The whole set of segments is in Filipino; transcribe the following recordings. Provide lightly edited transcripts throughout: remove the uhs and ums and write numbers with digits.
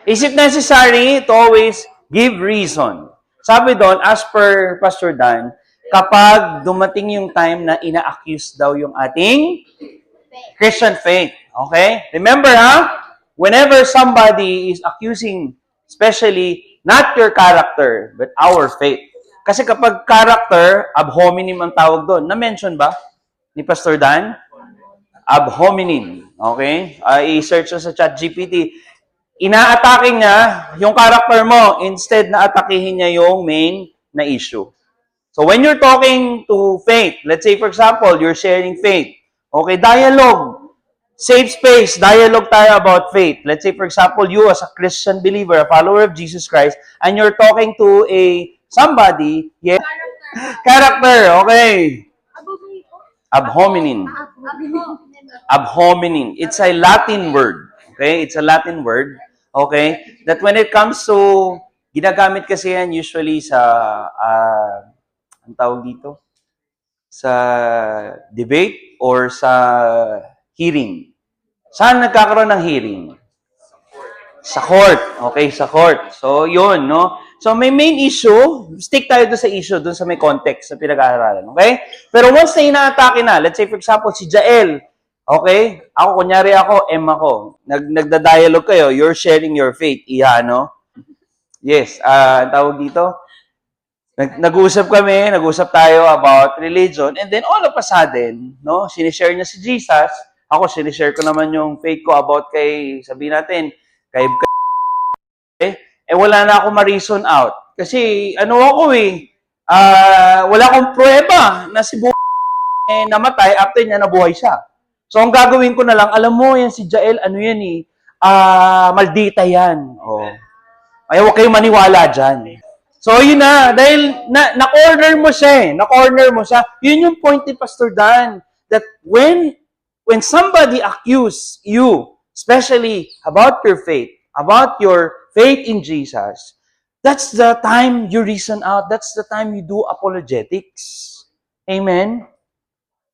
Is it necessary to always give reason? Sabi doon, as per Pastor Dan, kapag dumating yung time na ina-accuse daw yung ating Christian faith. Okay? Remember, whenever somebody is accusing, especially, not your character, but our faith. Kasi kapag character, ab hominem ang tawag doon. Na-mention ba ni Pastor Dan? Ab hominem. Okay? I-search sa ChatGPT. Ina-atake niya yung character mo instead na atakihin niya yung main na issue. So when you're talking to faith, let's say for example, you're sharing faith. Okay, dialogue. Safe space, dialogue tayo about faith. Let's say for example, you as a Christian believer, a follower of Jesus Christ, and you're talking to somebody, yes, character, okay. Ab hominem. Ab hominem. It's a Latin word. Okay? It's a Latin word. Okay? That when it comes to, ginagamit kasi yan usually sa, ang tawag dito? Sa debate or sa hearing. Saan nagkakaroon ng hearing? Sa court. Okay, sa court. So, yun, no? So, may main issue. Stick tayo doon sa issue, doon sa may context sa pinag-aaralan. Okay? Pero once na ina-atake na, let's say for example, si Jael, okay? Ako, kunyari ako, M ako. Nagda-dialogue kayo, you're sharing your faith. Iya, no? Yes, tawag dito. Nag-uusap kami, nag-usap tayo about religion, and then all of a sudden, no, sinishare niya si Jesus, ako sinishare ko naman yung faith ko about kay, sabihin natin, kay wala na ako ma-reason out. Kasi, ano ako wala akong prueba na si namatay after niya nabuhay siya. So, ang gagawin ko na lang, alam mo, yan si Jael, ano yan maldita yan. Oh. Ay, huwag kayong maniwala dyan. So, yun na. Dahil na-corner mo siya Na-corner mo siya. Yun yung point ni Pastor Dan. That when somebody accuse you, especially about your faith in Jesus, that's the time you reason out. That's the time you do apologetics. Amen?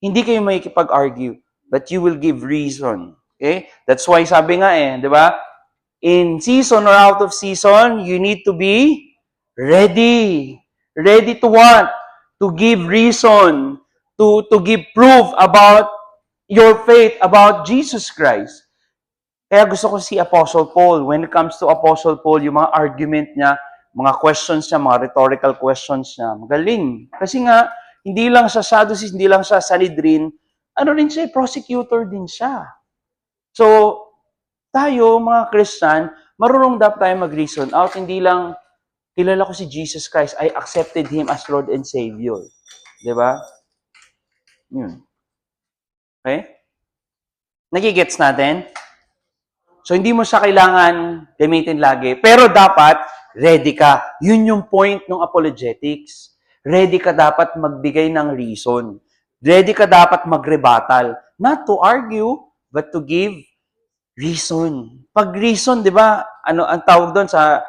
Hindi kayo makikipag-argue, but you will give reason. Okay? That's why sabi nga di ba? In season or out of season, you need to be ready. Ready to what? To give reason. To give proof about your faith, about Jesus Christ. Kaya gusto ko si Apostle Paul. When it comes to Apostle Paul, yung mga argument niya, mga questions niya, mga rhetorical questions niya, magaling. Kasi nga, hindi lang siya Sadducees, hindi lang siya Sanhedrin, ano rin siya, prosecutor din siya. So, tayo, mga Christian, marunong dapat tayo mag-reason out, hindi lang, kilala ko si Jesus Christ, I accepted Him as Lord and Savior. Diba? Yun. Okay? Nagigets natin? So, hindi mo siya kailangan gamitin lagi. Pero dapat, ready ka. Yun yung point ng apologetics. Ready ka dapat magbigay ng reason. Ready ka dapat mag-rebuttal. Not to argue, but to give reason. Pag reason, di ba, ano ang tawag doon sa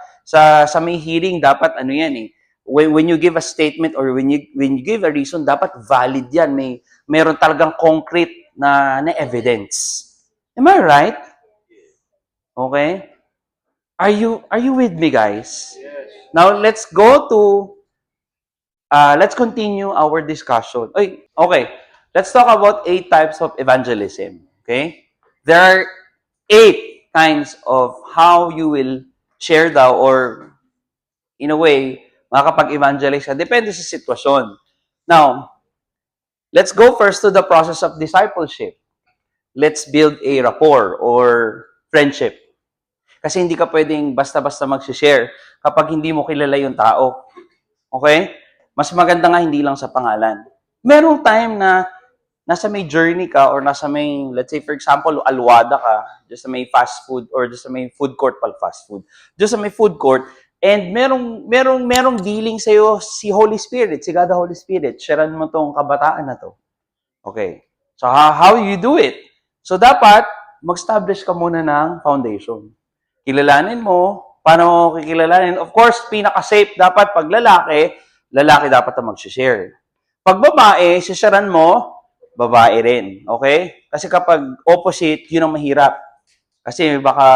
may hearing, dapat ano yan When you give a statement or when you give a reason, dapat valid yan. Meron talagang concrete na evidence. Am I right? Okay? Are you with me, guys? Yes. Now, let's continue our discussion. Okay. Let's talk about 8 types of evangelism. Okay? There are 8 kinds of how you will share or in a way, makakapag-evangelize ka. Depende sa sitwasyon. Now, let's go first to the process of discipleship. Let's build a rapport or friendship. Kasi hindi ka pwedeng basta-basta mag-share kapag hindi mo kilala yung tao. Okay? Mas maganda nga hindi lang sa pangalan. Merong time na nasa may journey ka or nasa may, let's say for example, alwada ka, just sa may fast food or just sa may food court fast food. Just sa may food court, and merong dealing sa'yo si Holy Spirit, si God the Holy Spirit. Sharean mo tong kabataan na to. Okay. So, how you do it? So, dapat mag-establish ka muna ng foundation. Kilalanin mo, paano mo kikilalanin? Of course, pinaka-safe dapat pag lalaki dapat na mag-share. Pag babae, sisharan mo, babae rin. Okay? Kasi kapag opposite, yun ang mahirap. Kasi baka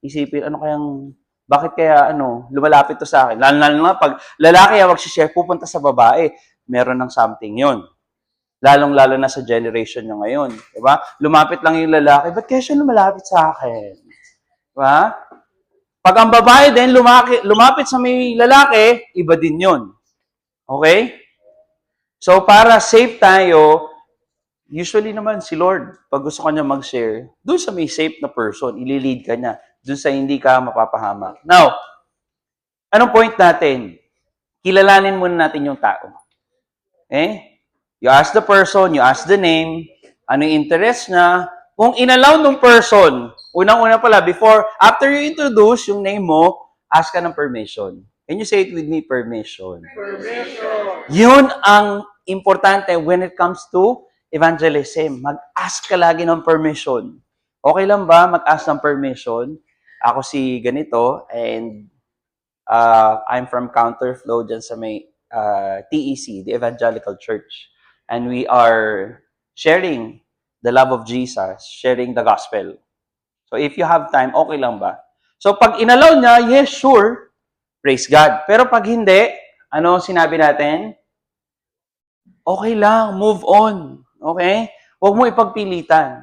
isipin, bakit kaya, lumalapit to sa akin? Lalo na pag lalaki ang mag-share, pupunta sa babae, meron ng something yon. Lalong-lalo na sa generation nyo ngayon. Diba? Lumapit lang yung lalaki, ba't kaya siya lumalapit sa akin? Diba? Pag ang babae din, lumapit sa may lalaki, iba din yon. Okay? So, para safe tayo, usually naman si Lord, pag gusto ka niya mag-share, doon sa may safe na person, ililid ka niya. Doon sa hindi ka mapapahamak. Now, anong point natin? Kilalanin muna natin yung tao. Okay? You ask the person, you ask the name, ano yung interest niya. Kung inallow ng person, unang-una pala, after you introduce yung name mo, ask ka ng permission. Can you say it with me? Permission. Permission. Yun ang importante when it comes to evangelism. Mag-ask ka lagi ng permission. Okay lang ba mag-ask ng permission? Ako si ganito, and I'm from Counterflow dyan sa may TEC, the Evangelical Church. And we are sharing the love of Jesus, sharing the gospel. So if you have time, okay lang ba? So pag inalaw niya, yes, sure, praise God. Pero pag hindi, ano sinabi natin? Okay lang, move on. Okay? Huwag mo ipagpilitan.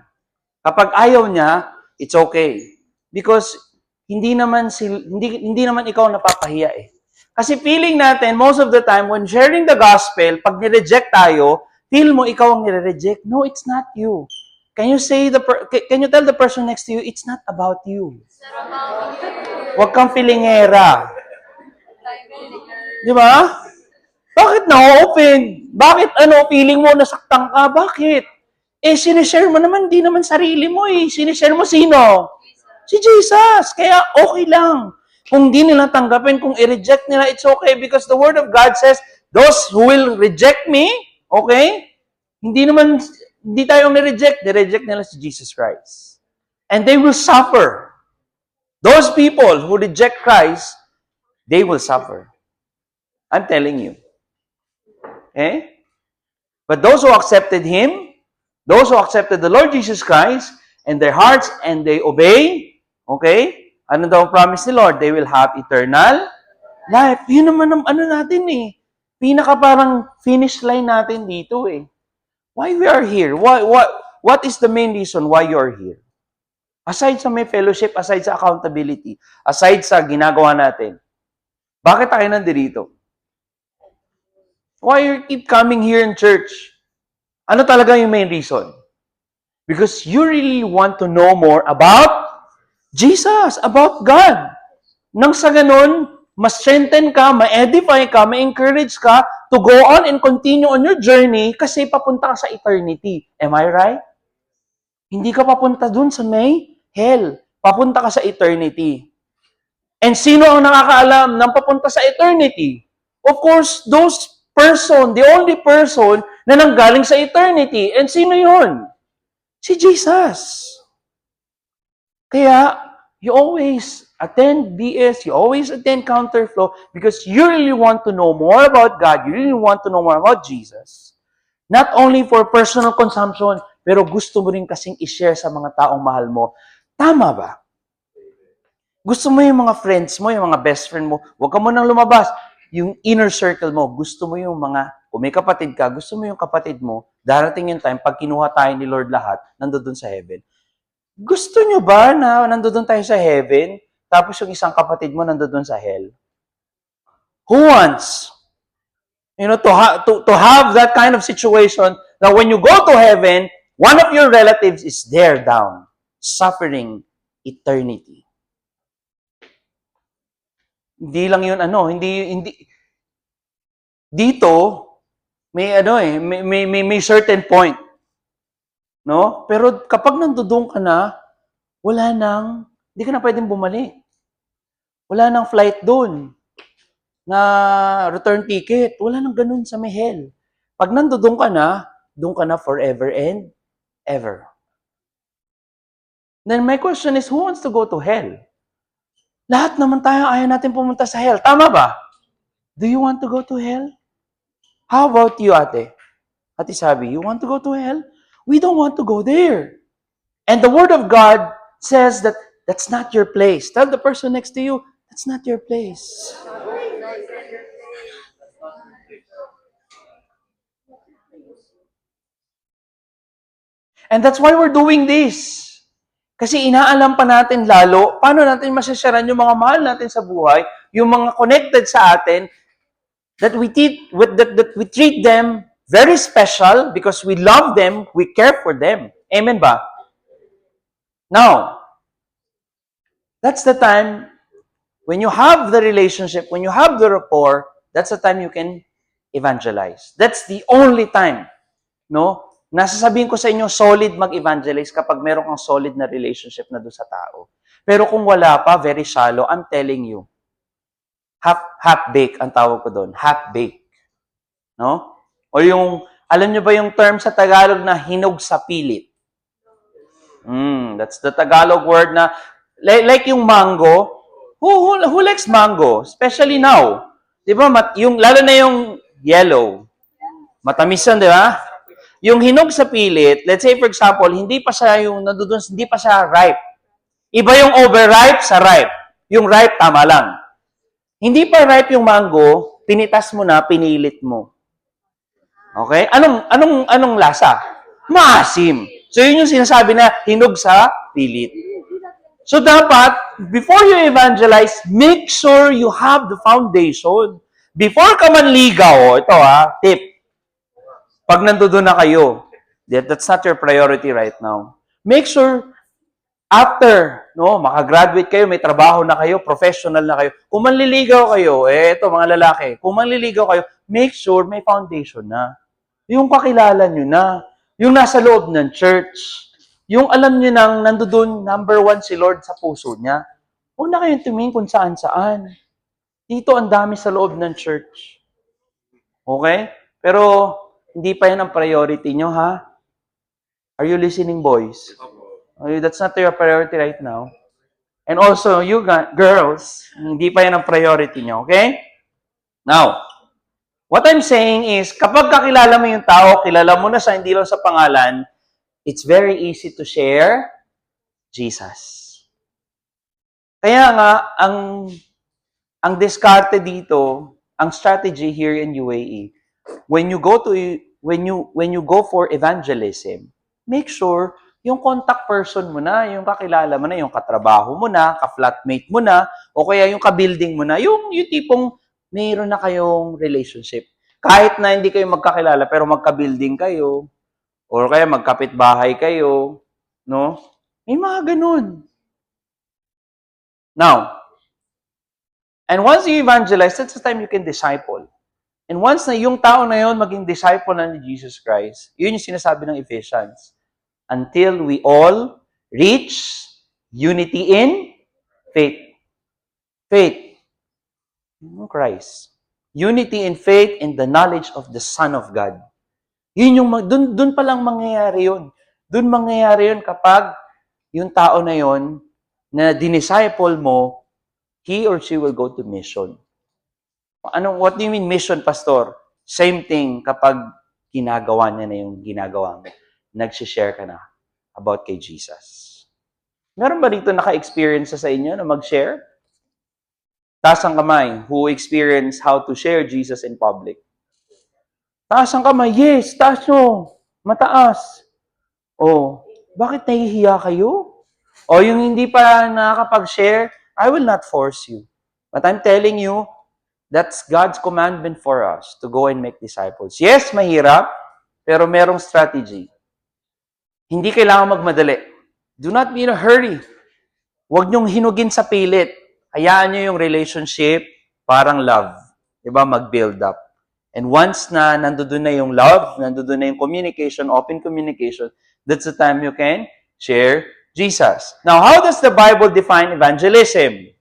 Kapag ayaw niya, it's okay. Because hindi naman ikaw napapahiya eh. Kasi feeling natin, most of the time, when sharing the gospel, pag nireject tayo, feel mo ikaw ang nire-reject. No, it's not you. Can you tell the person next to you, it's not about you. Huwag kang filingera. Di ba? Bakit na-open? Bakit feeling mo nasaktan ka? Bakit? Sinishare mo naman, di naman sarili mo eh. Sinishare mo sino? Si Jesus. Kaya okay lang. Kung di nila tanggapin, kung i-reject nila, it's okay because the Word of God says, those who will reject me, okay? Hindi tayo ni-reject. They-reject nila si Jesus Christ. And they will suffer. Those people who reject Christ, they will suffer. I'm telling you. Okay? But those who accepted Him, those who accepted the Lord Jesus Christ, and their hearts, and they obey, okay? Ano daw ang promise ni Lord? They will have eternal life. Yun naman ang natin eh. Pinaka parang finish line natin dito eh. Why we are here? What is the main reason why you are here? Aside sa may fellowship, aside sa accountability, aside sa ginagawa natin, bakit tayo nandito? Why you keep coming here in church? Ano talaga yung main reason? Because you really want to know more about Jesus, about God. Nang sa ganun, ma-strengthen ka, ma-edify ka, ma-encourage ka to go on and continue on your journey kasi papunta ka sa eternity. Am I right? Hindi ka papunta dun sa may hell. Papunta ka sa eternity. And sino ang nakakaalam ng papunta sa eternity? Of course, the only person na nanggaling sa eternity. And sino yun? Si Jesus. Kaya, you always attend BS, you always attend Counterflow because you really want to know more about God, you really want to know more about Jesus. Not only for personal consumption, pero gusto mo rin kasing i-share sa mga taong mahal mo. Tama ba? Gusto mo yung mga friends mo, yung mga best friend mo, huwag ka mo nang lumabas. Yung inner circle mo, gusto mo yung kung may kapatid ka, gusto mo yung kapatid mo, darating yung time, pag kinuha tayo ni Lord lahat, nandoon sa heaven. Gusto nyo ba na nandoon tayo sa heaven, tapos yung isang kapatid mo nandoon sa hell? Who wants, to have that kind of situation that when you go to heaven, one of your relatives is there down, suffering eternity. Hindi lang yun, hindi, dito, may certain point. No? Pero kapag nandoon ka na, hindi ka na pwedeng bumalik. Wala nang flight doon na return ticket. Wala nang ganun sa may hell. Pag nandoon ka na forever and ever. Then my question is, who wants to go to hell? Lahat naman tayo ayaw natin pumunta sa hell. Tama ba? Do you want to go to hell? How about you, ate? Ate Sabi, you want to go to hell? We don't want to go there. And the Word of God says that That's not your place. Tell the person next to you, that's not your place. And that's why we're doing this. Kasi inaalam pa natin lalo, paano natin masasyaran yung mga mahal natin sa buhay, yung mga connected sa atin, that we treat them very special because we love them, we care for them. Amen ba? Now, that's the time when you have the relationship, when you have the rapport, that's the time you can evangelize. That's the only time, no? Nasasabihin ko sa inyo, solid mag-evangelize kapag meron kang solid na relationship na doon sa tao. Pero kung wala pa, very shallow, I'm telling you, half-baked ang tawag ko doon. Half-baked. No? O yung, alam nyo ba yung term sa Tagalog na hinog sa pilit? That's the Tagalog word na, like yung mango, who likes mango? Especially now. Di ba? Lalo na yung yellow. Matamis yan, di ba? Yung hinog sa pilit, let's say for example, hindi pa siya ripe. Iba yung overripe sa ripe. Yung ripe, tama lang. Hindi pa ripe yung mango, pinitas mo na, pinilit mo. Okay? Anong lasa? Maasim. So yun yung sinasabi na hinog sa pilit. So dapat, before you evangelize, make sure you have the foundation. Before ka manligaw, ito tip. Pag nandoon na kayo, that's not your priority right now. Make sure, after, makagraduate kayo, may trabaho na kayo, professional na kayo, kung manliligaw kayo, ito mga lalaki, kung manliligaw kayo, make sure may foundation na. Yung kakilala nyo na, yung nasa loob ng church, yung alam nyo nang nandoon, number 1 si Lord sa puso niya, huwag na kayong tumingin kung saan-saan. Dito ang dami sa loob ng church. Okay? Pero, hindi pa yan ang priority nyo, ha? Are you listening, boys? That's not your priority right now. And also, you girls, hindi pa yan ang priority nyo, okay? Now, what I'm saying is, kapag kakilala mo yung tao, kilala mo na siya, hindi lang sa pangalan, it's very easy to share Jesus. Kaya nga, ang diskarte dito, ang strategy here in UAE, when you go for evangelism, make sure yung contact person mo na, yung kakilala mo na, yung katrabaho mo na, ka-flatmate mo na, o kaya yung ka-building mo na, yung tipong mayroon na kayong relationship. Kahit na hindi kayo magkakilala, pero magka-building kayo, or kaya magkapit-bahay kayo, no? May mga ganun. Now, and once you evangelize, that's the time you can disciple. And once na yung tao na yun maging disciple na ni Jesus Christ, yun yung sinasabi ng Ephesians. Until we all reach unity in faith. Faith in Christ. Unity in faith in the knowledge of the Son of God. Yun yung, dun pa lang mangyayari yun. Dun mangyayari yun kapag yung tao na yun, na dinisciple mo, he or she will go to mission. What do you mean mission, Pastor? Same thing kapag ginagawa niya na yung ginagawa mo. Nag-share ka na about kay Jesus. Meron ba dito naka-experience sa inyo na mag-share? Taas ang kamay, who experience how to share Jesus in public? Taas ang kamay, yes, taas nyo. Mataas. Bakit nahihiya kayo? Yung hindi pa nakakapag-share, I will not force you. But I'm telling you, that's God's commandment for us to go and make disciples. Yes, mahirap, pero merong strategy. Hindi kailangan magmadali. Do not be in a hurry. Huwag niyong hinugin sa pilit. Hayaan niyo yung relationship parang love. Diba? Mag-build up. And once na nandoon na yung love, nandoon na yung communication, open communication, that's the time you can share Jesus. Now, how does the Bible define evangelism?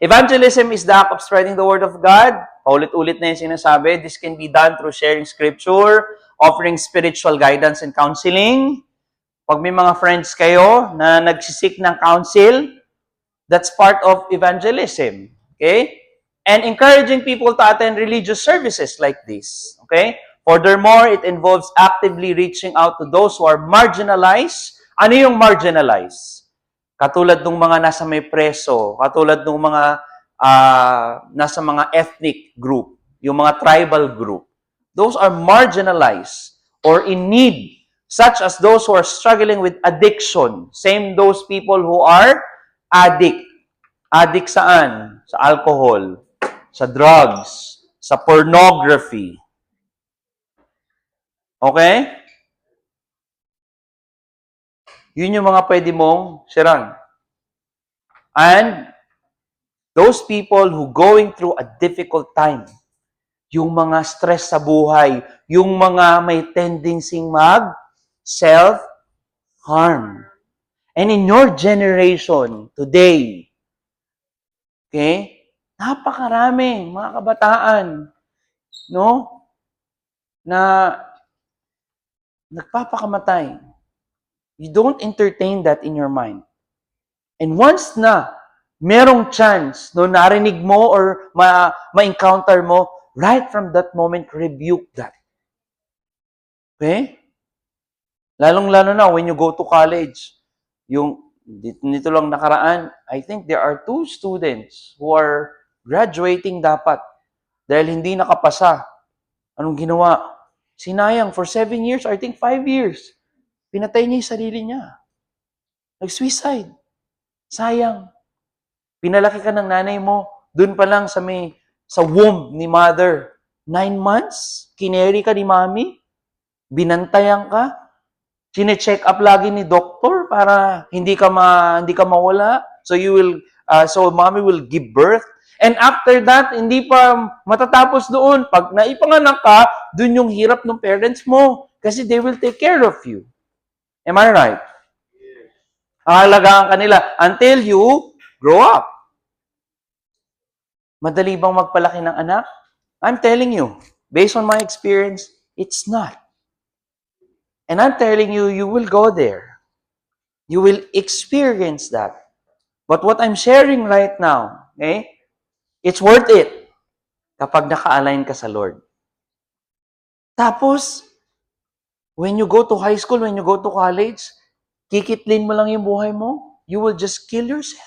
Evangelism is the act of spreading the word of God. Paulit-ulit na yung sinasabi. This can be done through sharing scripture, offering spiritual guidance and counseling. Pag may mga friends kayo na nagsisik ng counsel, that's part of evangelism. Okay? And encouraging people to attend religious services like this. Okay? Furthermore, it involves actively reaching out to those who are marginalized. Ano yung marginalized? Katulad ng mga nasa may preso, katulad ng mga nasa mga ethnic group, yung mga tribal group. Those are marginalized or in need, such as those who are struggling with addiction. Same those people who are addict. Addict saan? Sa alcohol, sa drugs, sa pornography. Okay? Yun yung mga pwede mong siran. And those people who going through a difficult time, yung mga stress sa buhay, yung mga may tendency mag self-harm. And in your generation today, okay, napakaraming mga kabataan, no, na nagpapakamatay. You don't entertain that in your mind. And once na merong chance, no, narinig mo or ma-encounter mo, right from that moment, rebuke that. Okay? Lalong-lalo na when you go to college. Yung nito lang nakaraan, I think there are 2 students who are graduating dapat dahil hindi nakapasa. Anong ginawa? Sinayang for 7 years, I think 5 years. Pinatay niya yung sarili niya. Nag-suicide. Sayang. Pinalaki ka ng nanay mo, dun pa lang sa womb ni mother. 9 months, kineri ka ni mami, binantayan ka, chine-check up lagi ni doktor para hindi ka mawala. So mommy will give birth. And after that, hindi pa matatapos doon. Pag naipanganak ka, dun yung hirap ng parents mo kasi they will take care of you. Am I right? Aalagaan ka nila until you grow up. Madali bang magpalaki ng anak? I'm telling you, based on my experience, it's not. And I'm telling you, you will go there. You will experience that. But what I'm sharing right now, okay, it's worth it kapag naka-align ka sa Lord. Tapos, when you go to high school, when you go to college, kikitlin mo lang yung buhay mo, you will just kill yourself.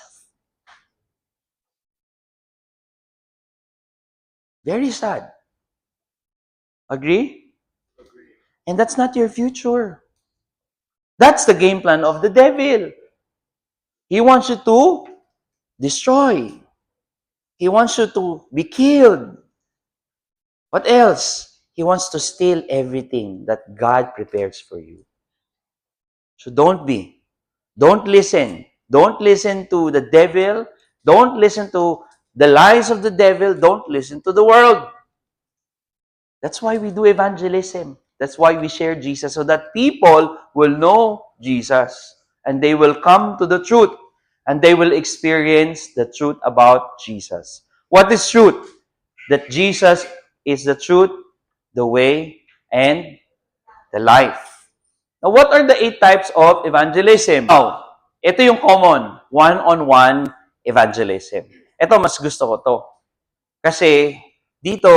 Very sad. Agree? And that's not your future. That's the game plan of the devil. He wants you to destroy. He wants you to be killed. What else? He wants to steal everything that God prepares for you. So don't listen. Don't listen to the devil. Don't listen to the lies of the devil. Don't listen to the world. That's why we do evangelism. That's why we share Jesus, so that people will know Jesus and they will come to the truth and they will experience the truth about Jesus. What is truth? That Jesus is the truth, the way, and the life. Now, what are the 8 types of evangelism? Now, ito yung common, one-on-one evangelism. Ito, mas gusto ko to. Kasi, dito,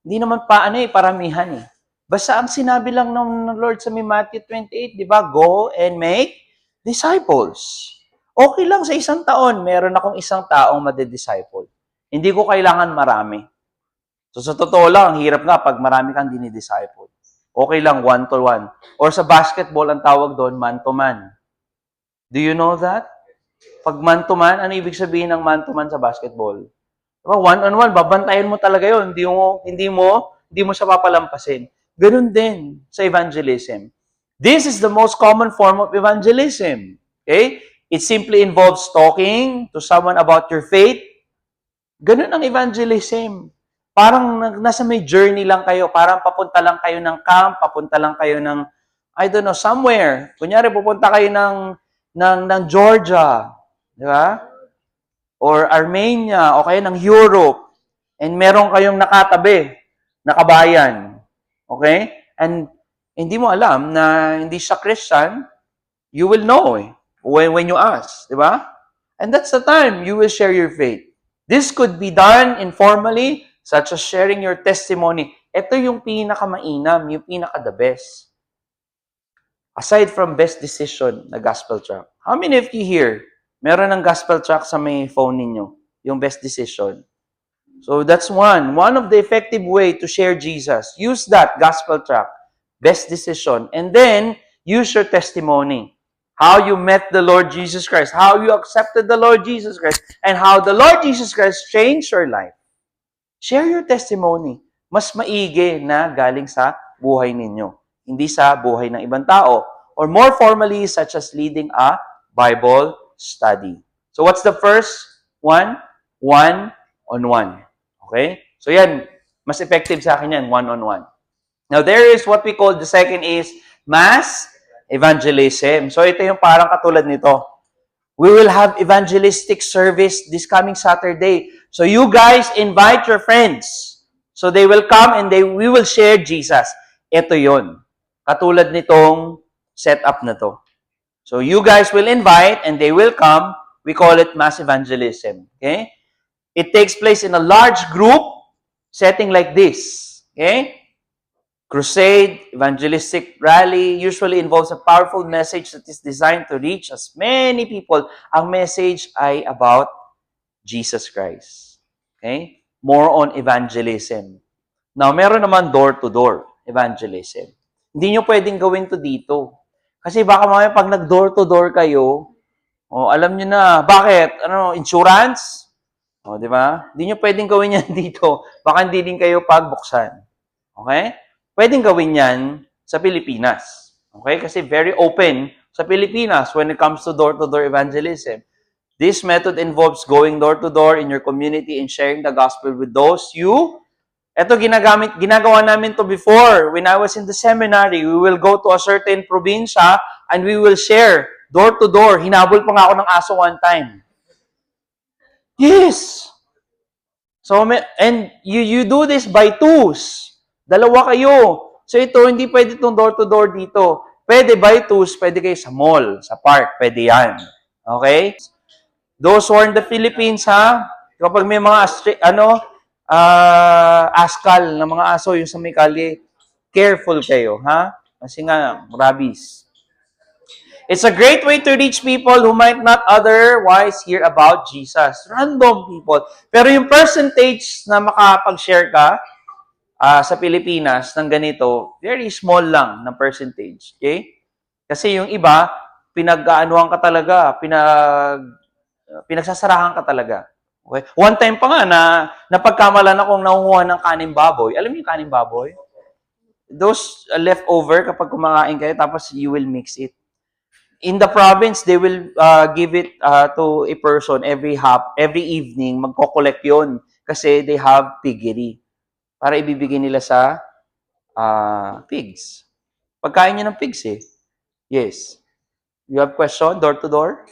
hindi naman paramihan eh. Basta ang sinabi lang ng Lord sa Matthew 28, di ba? Go and make disciples. Okay lang sa isang taon, meron akong isang taong madidisciple. Hindi ko kailangan marami. So sa totoo lang, ang hirap nga pag marami kang dinidisciple. Okay lang, 1-to-1. Or sa basketball, ang tawag doon, man-to-man. Do you know that? Pag man-to-man, ano ibig sabihin ng man-to-man sa basketball? Diba? 1-on-1, babantayan mo talaga yun. Hindi mo siya papalampasin. Ganun din sa evangelism. This is the most common form of evangelism. Okay? It simply involves talking to someone about your faith. Ganun ang evangelism. Parang nasa may journey lang kayo. Parang papunta lang kayo ng camp, papunta lang kayo ng, I don't know, somewhere. Kunyari, pupunta kayo ng Georgia. Di ba? Or Armenia, o kaya ng Europe. And meron kayong nakatabi, nakabayan. Okay? And hindi mo alam na hindi siya Christian, you will know when you ask, di ba? And that's the time you will share your faith. This could be done informally, such as sharing your testimony. Ito yung pinakamainam, yung pinaka-the best. Aside from best decision na gospel track. How many of you here Meron ng gospel track sa may phone ninyo, yung best decision. So that's one of the effective way to share Jesus. Use that gospel track, best decision, and then use your testimony. How you met the Lord Jesus Christ, how you accepted the Lord Jesus Christ, and how the Lord Jesus Christ changed your life. Share your testimony. Mas maigi na galing sa buhay ninyo, hindi sa buhay ng ibang tao. Or more formally, such as leading a Bible study. So what's the first one? One-on-one. Okay? So yan, mas effective sa akin yan, one-on-one. Now there is what we call, the second is mass evangelism. So ito yung parang katulad nito. We will have evangelistic service this coming Saturday. So you guys invite your friends. So they will come and we will share Jesus. Ito yon. Katulad nitong setup na to. So you guys will invite and they will come. We call it mass evangelism. Okay? It takes place in a large group setting like this. Okay? Crusade, evangelistic rally usually involves a powerful message that is designed to reach as many people. Ang message ay about Jesus Christ. Okay? More on evangelism. Now, meron naman door-to-door evangelism. Hindi nyo pwedeng gawin to dito. Kasi baka mamaya pag nag-door-to-door kayo, alam nyo na, bakit? Insurance? Di ba? Hindi nyo pwedeng gawin yan dito. Baka hindi din kayo pagbuksan. Okay? Pwedeng gawin yan sa Pilipinas. Okay? Kasi very open sa Pilipinas when it comes to door-to-door evangelism. This method involves going door-to-door in your community and sharing the gospel with those you... Ito, ginagawa namin to before. When I was in the seminary, we will go to a certain probinsya and we will share door-to-door. Hinabol pa nga ako ng aso one time. Yes! So, and you do this by twos. Dalawa kayo. So ito, hindi pwede itong door-to-door dito. Pwede by twos, pwede kayo sa mall, sa park, pwede yan. Okay? Those who are in the Philippines, kapag may mga askal na mga aso, yung sa may kalye, careful kayo, Kasi nga, rabies. It's a great way to reach people who might not otherwise hear about Jesus. Random people. Pero yung percentage na makapag-share ka, sa Pilipinas ng ganito, very small lang ng percentage. Okay? Kasi yung iba, pinag-aanuhan ka talaga, pinagsasarahan ka talaga. Okay? One time pa nga na napagkamalan akong nangunguha ng kaning baboy. Alam niyo yung kaning baboy? Those leftover kapag kumakain kayo, tapos you will mix it. In the province, they will give it to a person every evening, magko-collect yun kasi they have piggery. Para ibibigay nila sa pigs. Pagkain niyo ng pigs eh. Yes. You have question? Door to door?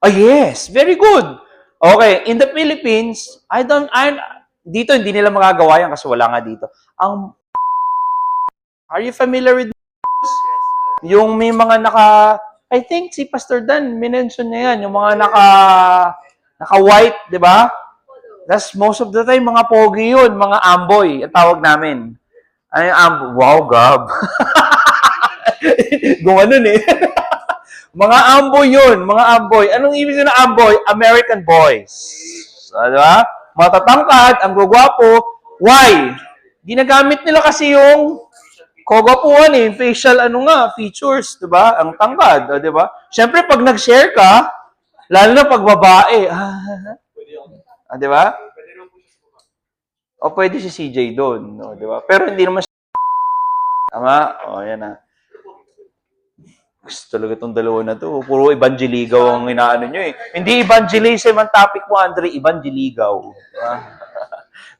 Yes. Very good. Okay. In the Philippines, dito hindi nila magagawa yan kasi wala nga dito. Are you familiar with yung may mga I think si Pastor Dan, minention niya yan, yung mga naka-white, di ba? That's most of the time, mga pogi yun, mga amboy, ang tawag namin. Ano yung amboy? Wow, Gab. Gumanon eh. Mga amboy yun, mga amboy. Anong ibig sabihin ng amboy? American boys. So, diba? Matatangkad, ang gugwapo. Why? Ginagamit nila kasi yung kogwapuan eh, facial features, diba? Ang tangkad, diba? Siyempre, pag nag-share ka, lalo na pag babae, di ba? O pwede si CJ doon, di ba? Pero hindi naman tama? Yan na. Gusto talaga itong dalawa na to. Puro evangeliligaw ang inaano nyo eh. Hindi evangelism ang topic mo, Andre. Evangeliligaw.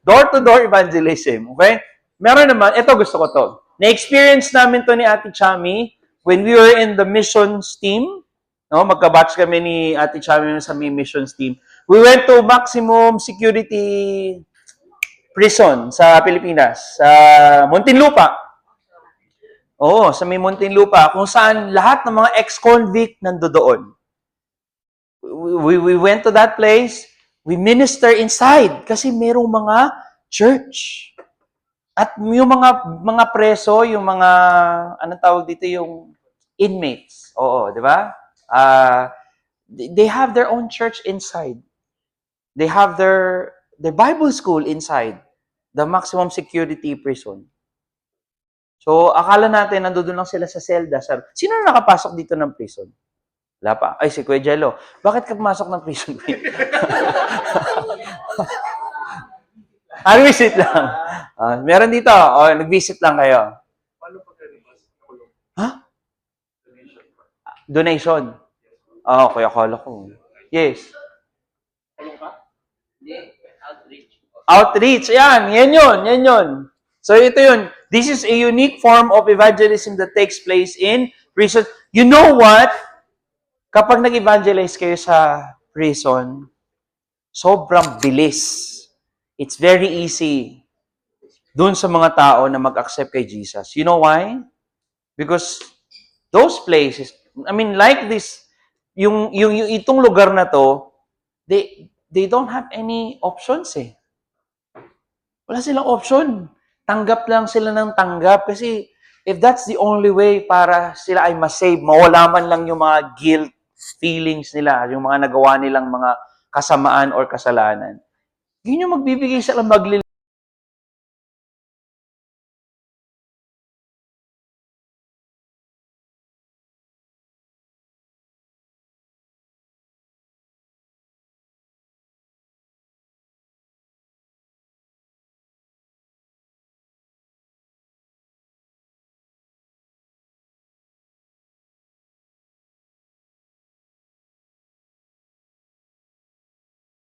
Door-to-door evangelism. Okay? Meron naman, ito gusto ko to. Na-experience namin to ni Ate Chami when we were in the missions team. Magka-batch kami ni Ate Chami sa missions team. We went to maximum security prison sa Pilipinas, sa Muntinlupa. Sa may Muntinlupa, kung saan lahat ng mga ex-convict nandoon. We went to that place, we minister inside kasi merong mga church. At yung mga preso, yung mga, anong tawag dito, yung inmates. Di ba? They have their own church inside. They have their Bible school inside the maximum security prison. So, akala natin nandoon lang sila sa selda. Sino na nakapasok dito ng prison? Wala pa. Ay, si Kuya Jello. Bakit ka pumasok ng prison? Visit lang. Meron dito. Nag-visit lang kayo. Ha? Donation. Okay, akala ko. Yes. Outreach. Yan yun. So, ito yun. This is a unique form of evangelism that takes place in prison. You know what? Kapag nag-evangelize kayo sa prison, sobrang bilis. It's very easy dun sa mga tao na mag-accept kay Jesus. You know why? Because those places, like this, yung itong lugar na to, they don't have any options eh. Wala silang option. Tanggap lang sila ng tanggap kasi if that's the only way para sila ay masave, mawala man lang yung mga guilt feelings nila, yung mga nagawa nilang mga kasamaan or kasalanan, yun yung magbibigay sila